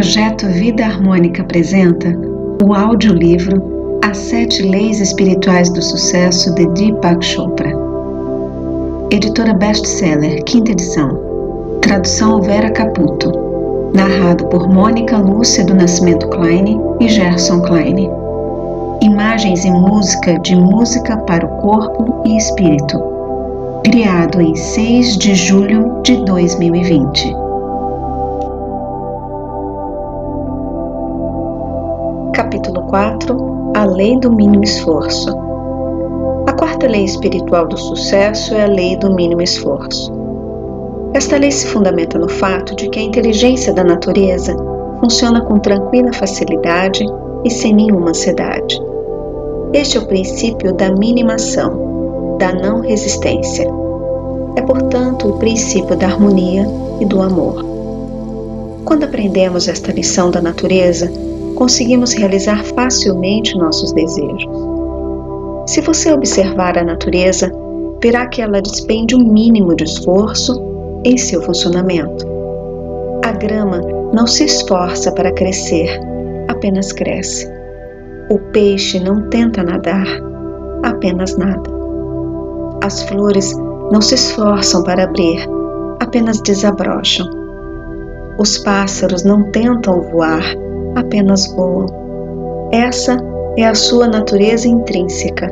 Projeto Vida Harmônica apresenta o audiolivro As 7 Leis Espirituais do Sucesso de Deepak Chopra. Editora Best-Seller, 5ª edição. Tradução Vera Caputo. Narrado por Mônica Lúcia do Nascimento Klein e Gerson Klein. Imagens e música de Música para o Corpo e Espírito. Criado em 6 de julho de 2020. Capítulo 4. A Lei do Mínimo Esforço. A 4ª lei espiritual do sucesso é a Lei do Mínimo Esforço. Esta lei se fundamenta no fato de que a inteligência da natureza funciona com tranquila facilidade e sem nenhuma ansiedade. Este é o princípio da minimação, da não resistência. É, portanto, o princípio da harmonia e do amor. Quando aprendemos esta lição da natureza, conseguimos realizar facilmente nossos desejos. Se você observar a natureza, verá que ela despende um mínimo de esforço em seu funcionamento. A grama não se esforça para crescer, apenas cresce. O peixe não tenta nadar, apenas nada. As flores não se esforçam para abrir, apenas desabrocham. Os pássaros não tentam voar, apenas voam. Essa é a sua natureza intrínseca.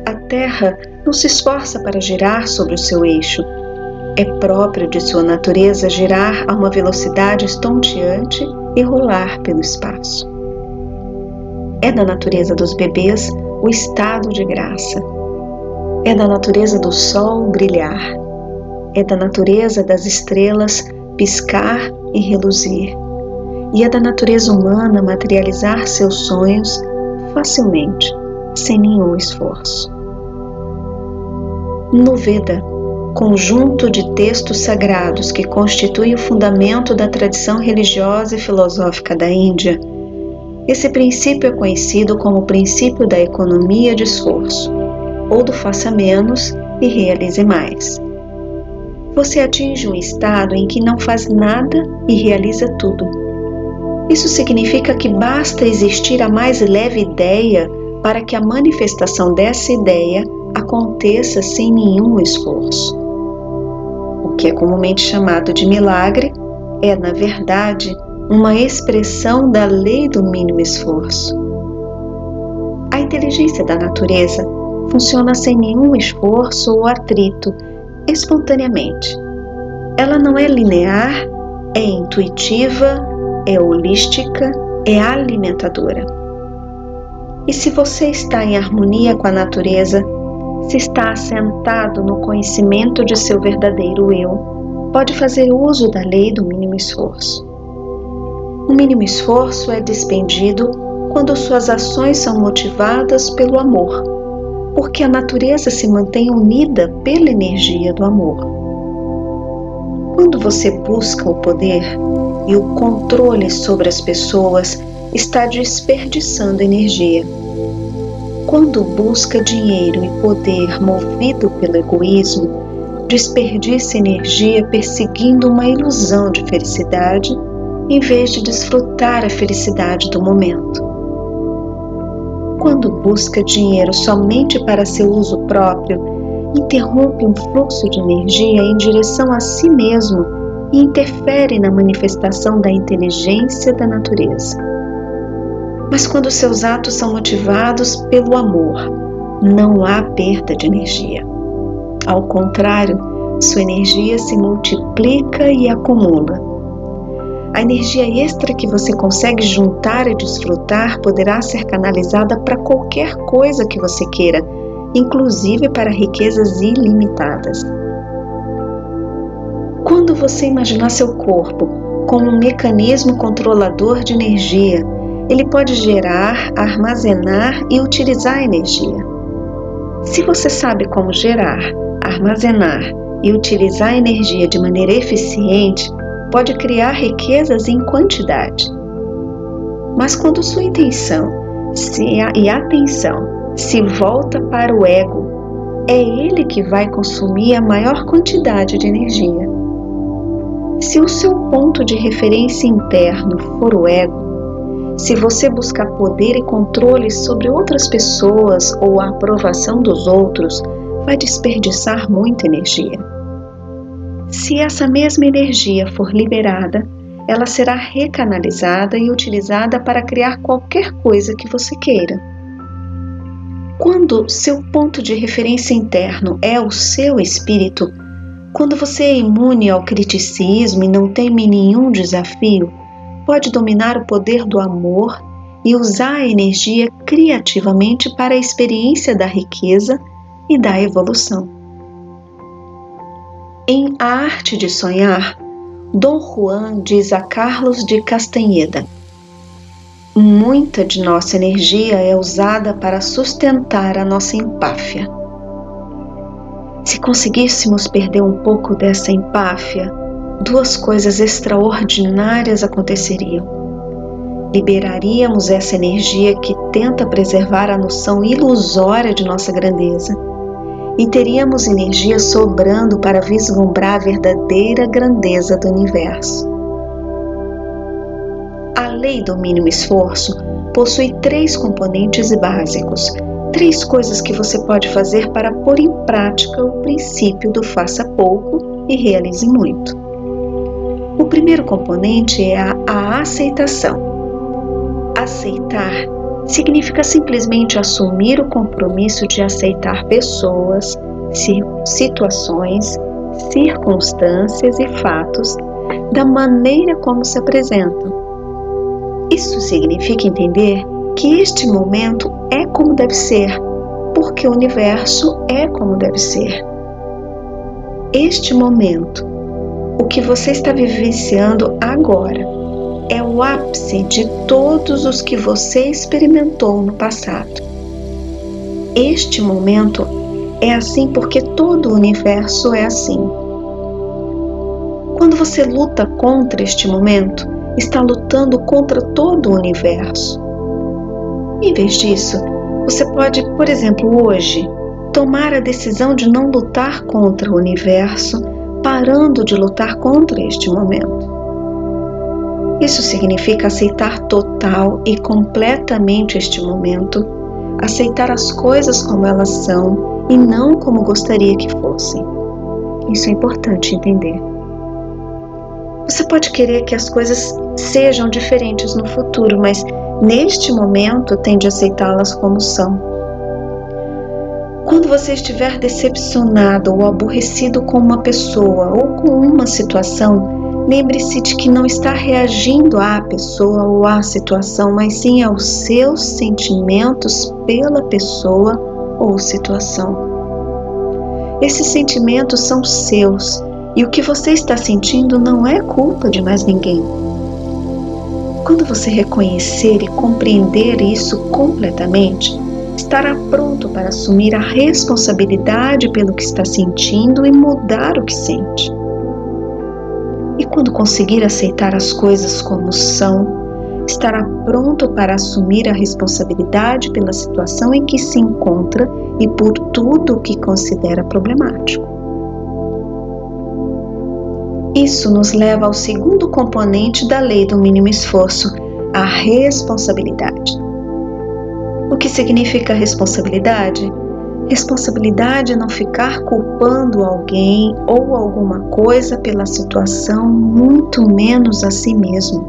A Terra não se esforça para girar sobre o seu eixo. É próprio de sua natureza girar a uma velocidade estonteante e rolar pelo espaço. É da natureza dos bebês o estado de graça. É da natureza do sol brilhar. É da natureza das estrelas piscar e reluzir. E é da natureza humana materializar seus sonhos facilmente, sem nenhum esforço. No Veda, conjunto de textos sagrados que constitui o fundamento da tradição religiosa e filosófica da Índia, esse princípio é conhecido como o princípio da economia de esforço, ou do faça menos e realize mais. Você atinge um estado em que não faz nada e realiza tudo. Isso significa que basta existir a mais leve ideia para que a manifestação dessa ideia aconteça sem nenhum esforço. O que é comumente chamado de milagre é, na verdade, uma expressão da lei do mínimo esforço. A inteligência da natureza funciona sem nenhum esforço ou atrito, espontaneamente. Ela não é linear, é intuitiva, é holística, é alimentadora. E se você está em harmonia com a natureza, se está assentado no conhecimento de seu verdadeiro eu, pode fazer uso da lei do mínimo esforço. O mínimo esforço é despendido quando suas ações são motivadas pelo amor, porque a natureza se mantém unida pela energia do amor. Quando você busca o poder e o controle sobre as pessoas, está desperdiçando energia. Quando busca dinheiro e poder movido pelo egoísmo, desperdiça energia perseguindo uma ilusão de felicidade, em vez de desfrutar a felicidade do momento. Quando busca dinheiro somente para seu uso próprio, interrompe um fluxo de energia em direção a si mesmo e interfere na manifestação da inteligência da natureza. Mas quando seus atos são motivados pelo amor, não há perda de energia. Ao contrário, sua energia se multiplica e acumula. A energia extra que você consegue juntar e desfrutar poderá ser canalizada para qualquer coisa que você queira, inclusive para riquezas ilimitadas. Quando você imaginar seu corpo como um mecanismo controlador de energia, ele pode gerar, armazenar e utilizar energia. Se você sabe como gerar, armazenar e utilizar energia de maneira eficiente, pode criar riquezas em quantidade. Mas quando sua intenção e atenção se volta para o ego, é ele que vai consumir a maior quantidade de energia. Se o seu ponto de referência interno for o ego, se você buscar poder e controle sobre outras pessoas ou a aprovação dos outros, vai desperdiçar muita energia. Se essa mesma energia for liberada, ela será recanalizada e utilizada para criar qualquer coisa que você queira. Quando seu ponto de referência interno é o seu espírito, quando você é imune ao criticismo e não teme nenhum desafio, pode dominar o poder do amor e usar a energia criativamente para a experiência da riqueza e da evolução. Em A Arte de Sonhar, Dom Juan diz a Carlos de Castanheda: muita de nossa energia é usada para sustentar a nossa empáfia. Se conseguíssemos perder um pouco dessa empáfia, duas coisas extraordinárias aconteceriam. Liberaríamos essa energia que tenta preservar a noção ilusória de nossa grandeza e teríamos energia sobrando para vislumbrar a verdadeira grandeza do universo. A lei do mínimo esforço possui 3 componentes básicos, 3 coisas que você pode fazer para pôr em prática o princípio do faça pouco e realize muito. O primeiro componente é a aceitação. Aceitar significa simplesmente assumir o compromisso de aceitar pessoas, situações, circunstâncias e fatos da maneira como se apresentam. Isso significa entender que este momento é como deve ser, porque o universo é como deve ser. Este momento, o que você está vivenciando agora, é o ápice de todos os que você experimentou no passado. Este momento é assim porque todo o universo é assim. Quando você luta contra este momento, está lutando contra todo o universo. Em vez disso, você pode, por exemplo, hoje, tomar a decisão de não lutar contra o universo, parando de lutar contra este momento. Isso significa aceitar total e completamente este momento, aceitar as coisas como elas são e não como gostaria que fossem. Isso é importante entender. Você pode querer que as coisas sejam diferentes no futuro, mas neste momento tende a aceitá-las como são. Quando você estiver decepcionado ou aborrecido com uma pessoa ou com uma situação, lembre-se de que não está reagindo à pessoa ou à situação, mas sim aos seus sentimentos pela pessoa ou situação. Esses sentimentos são seus e o que você está sentindo não é culpa de mais ninguém. Quando você reconhecer e compreender isso completamente, estará pronto para assumir a responsabilidade pelo que está sentindo e mudar o que sente. E quando conseguir aceitar as coisas como são, estará pronto para assumir a responsabilidade pela situação em que se encontra e por tudo o que considera problemático. Isso nos leva ao segundo componente da lei do mínimo esforço, a responsabilidade. O que significa responsabilidade? Responsabilidade é não ficar culpando alguém ou alguma coisa pela situação, muito menos a si mesmo.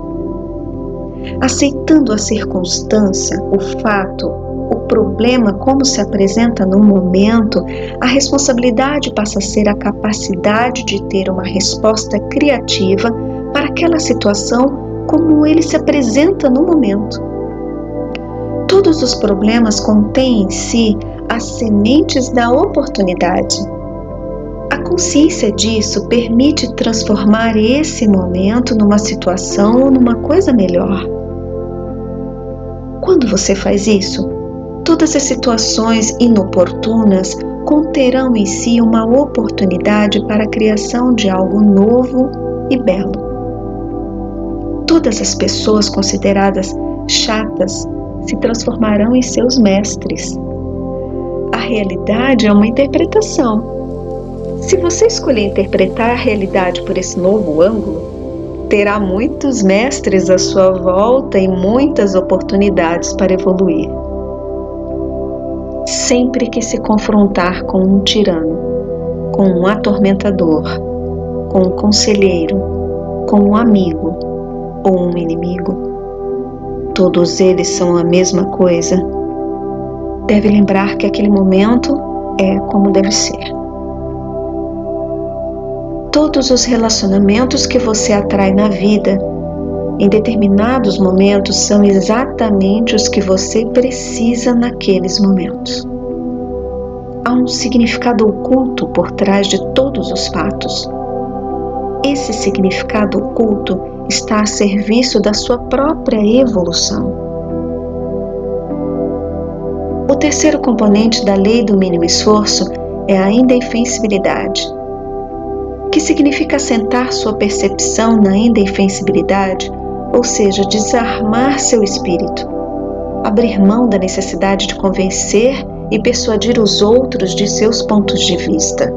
Aceitando a circunstância, o fato, o problema como se apresenta no momento, a responsabilidade passa a ser a capacidade de ter uma resposta criativa para aquela situação como ele se apresenta no momento. Todos os problemas contêm em si as sementes da oportunidade. A consciência disso permite transformar esse momento numa situação ou numa coisa melhor. Quando você faz isso, todas as situações inoportunas conterão em si uma oportunidade para a criação de algo novo e belo. Todas as pessoas consideradas chatas se transformarão em seus mestres. A realidade é uma interpretação. Se você escolher interpretar a realidade por esse novo ângulo, terá muitos mestres à sua volta e muitas oportunidades para evoluir. Sempre que se confrontar com um tirano, com um atormentador, com um conselheiro, com um amigo ou um inimigo, todos eles são a mesma coisa. Deve lembrar que aquele momento é como deve ser. Todos os relacionamentos que você atrai na vida, em determinados momentos, são exatamente os que você precisa naqueles momentos. Há um significado oculto por trás de todos os fatos. Esse significado oculto está a serviço da sua própria evolução. O terceiro componente da lei do mínimo esforço é a indefensibilidade, que significa assentar sua percepção na indefensibilidade, ou seja, desarmar seu espírito, abrir mão da necessidade de convencer e persuadir os outros de seus pontos de vista.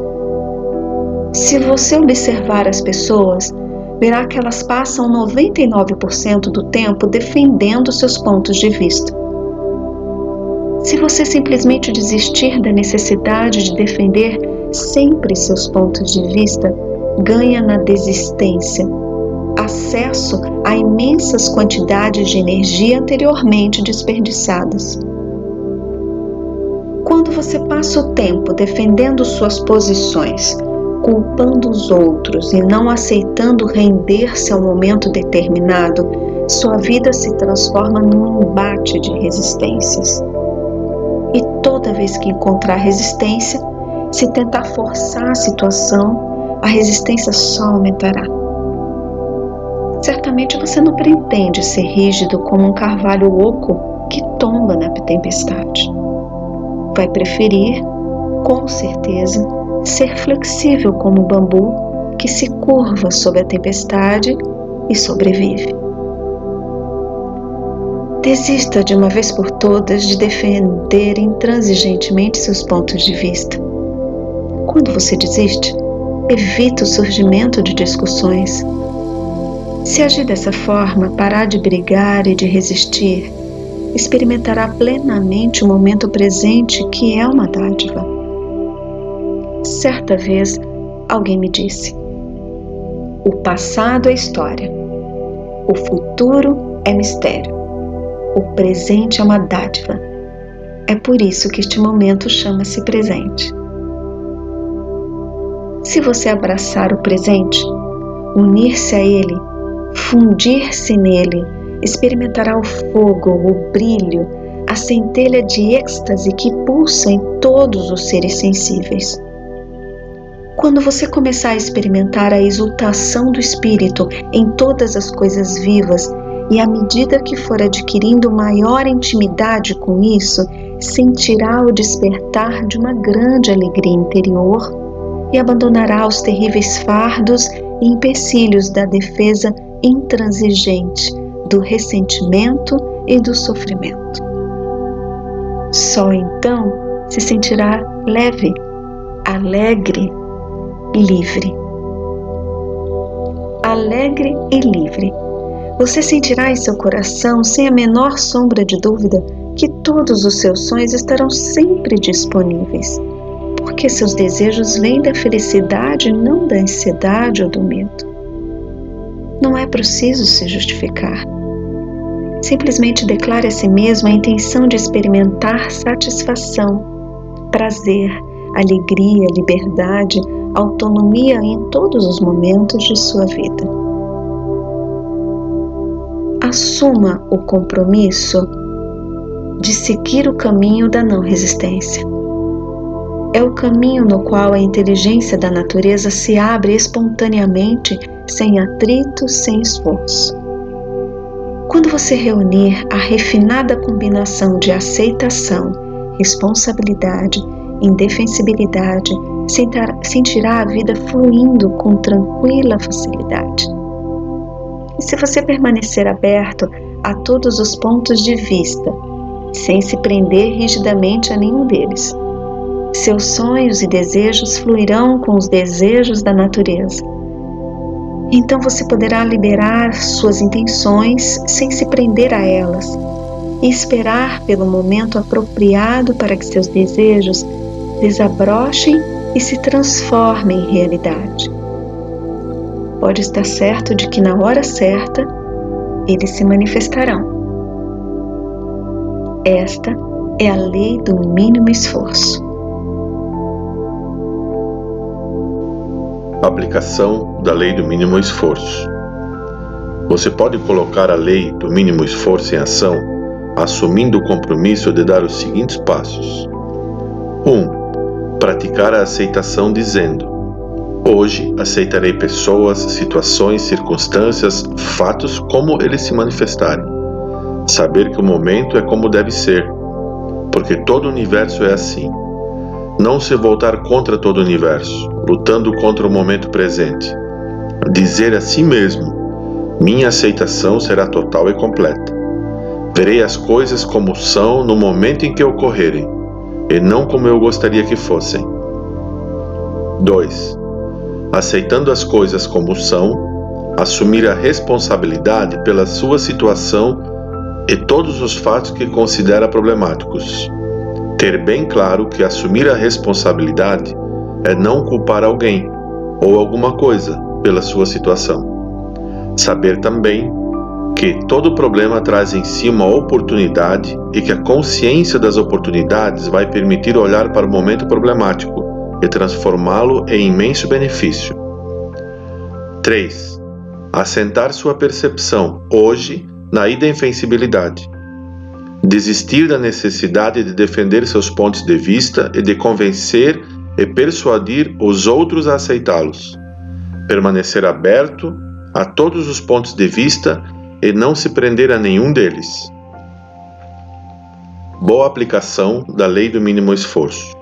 Se você observar as pessoas, verá que elas passam 99% do tempo defendendo seus pontos de vista. Se você simplesmente desistir da necessidade de defender sempre seus pontos de vista, ganha na desistência acesso a imensas quantidades de energia anteriormente desperdiçadas. Quando você passa o tempo defendendo suas posições, culpando os outros e não aceitando render-se a um momento determinado, sua vida se transforma num embate de resistências. E toda vez que encontrar resistência, se tentar forçar a situação, a resistência só aumentará. Certamente você não pretende ser rígido como um carvalho oco que tomba na tempestade. Vai preferir, com certeza, ser flexível como o bambu que se curva sob a tempestade e sobrevive. Desista de uma vez por todas de defender intransigentemente seus pontos de vista. Quando você desiste, evita o surgimento de discussões. Se agir dessa forma, parar de brigar e de resistir, experimentará plenamente o momento presente, que é uma dádiva. Certa vez, alguém me disse: o passado é história, o futuro é mistério, o presente é uma dádiva. É por isso que este momento chama-se presente. Se você abraçar o presente, unir-se a ele, fundir-se nele, experimentará o fogo, o brilho, a centelha de êxtase que pulsa em todos os seres sensíveis. Quando você começar a experimentar a exultação do espírito em todas as coisas vivas, e à medida que for adquirindo maior intimidade com isso, sentirá o despertar de uma grande alegria interior e abandonará os terríveis fardos e empecilhos da defesa intransigente, do ressentimento e do sofrimento. Só então se sentirá leve, alegre, livre. Alegre e livre. Você sentirá em seu coração, sem a menor sombra de dúvida, que todos os seus sonhos estarão sempre disponíveis, porque seus desejos vêm da felicidade, não da ansiedade ou do medo. Não é preciso se justificar. Simplesmente declare a si mesmo a intenção de experimentar satisfação, prazer, alegria, liberdade, autonomia em todos os momentos de sua vida. Assuma o compromisso de seguir o caminho da não resistência. É o caminho no qual a inteligência da natureza se abre espontaneamente, sem atrito, sem esforço. Quando você reunir a refinada combinação de aceitação, responsabilidade, indefensibilidade, sentirá a vida fluindo com tranquila facilidade. E se você permanecer aberto a todos os pontos de vista, sem se prender rigidamente a nenhum deles, Seus sonhos e desejos fluirão com os desejos da natureza. Então você poderá liberar suas intenções sem se prender a elas e esperar pelo momento apropriado para que seus desejos desabrochem e se transformem em realidade. Pode estar certo de que na hora certa eles se manifestarão. Esta é a lei do mínimo esforço. Aplicação da lei do mínimo esforço. Você pode colocar a lei do mínimo esforço em ação, assumindo o compromisso de dar os seguintes passos. 1. Praticar a aceitação dizendo: hoje aceitarei pessoas, situações, circunstâncias, fatos como eles se manifestarem. Saber que o momento é como deve ser, porque todo o universo é assim. Não se voltar contra todo o universo, lutando contra o momento presente. Dizer a si mesmo: minha aceitação será total e completa. Verei as coisas como são no momento em que ocorrerem, e não como eu gostaria que fossem. 2. Aceitando as coisas como são, assumir a responsabilidade pela sua situação e todos os fatos que considera problemáticos. Ter bem claro que assumir a responsabilidade é não culpar alguém ou alguma coisa pela sua situação. Saber também que todo problema traz em si uma oportunidade e que a consciência das oportunidades vai permitir olhar para o momento problemático e transformá-lo em imenso benefício. 3. Assentar sua percepção, hoje, na indefensibilidade. Desistir da necessidade de defender seus pontos de vista e de convencer e persuadir os outros a aceitá-los. Permanecer aberto a todos os pontos de vista e não se prender a nenhum deles. Boa aplicação da lei do mínimo esforço.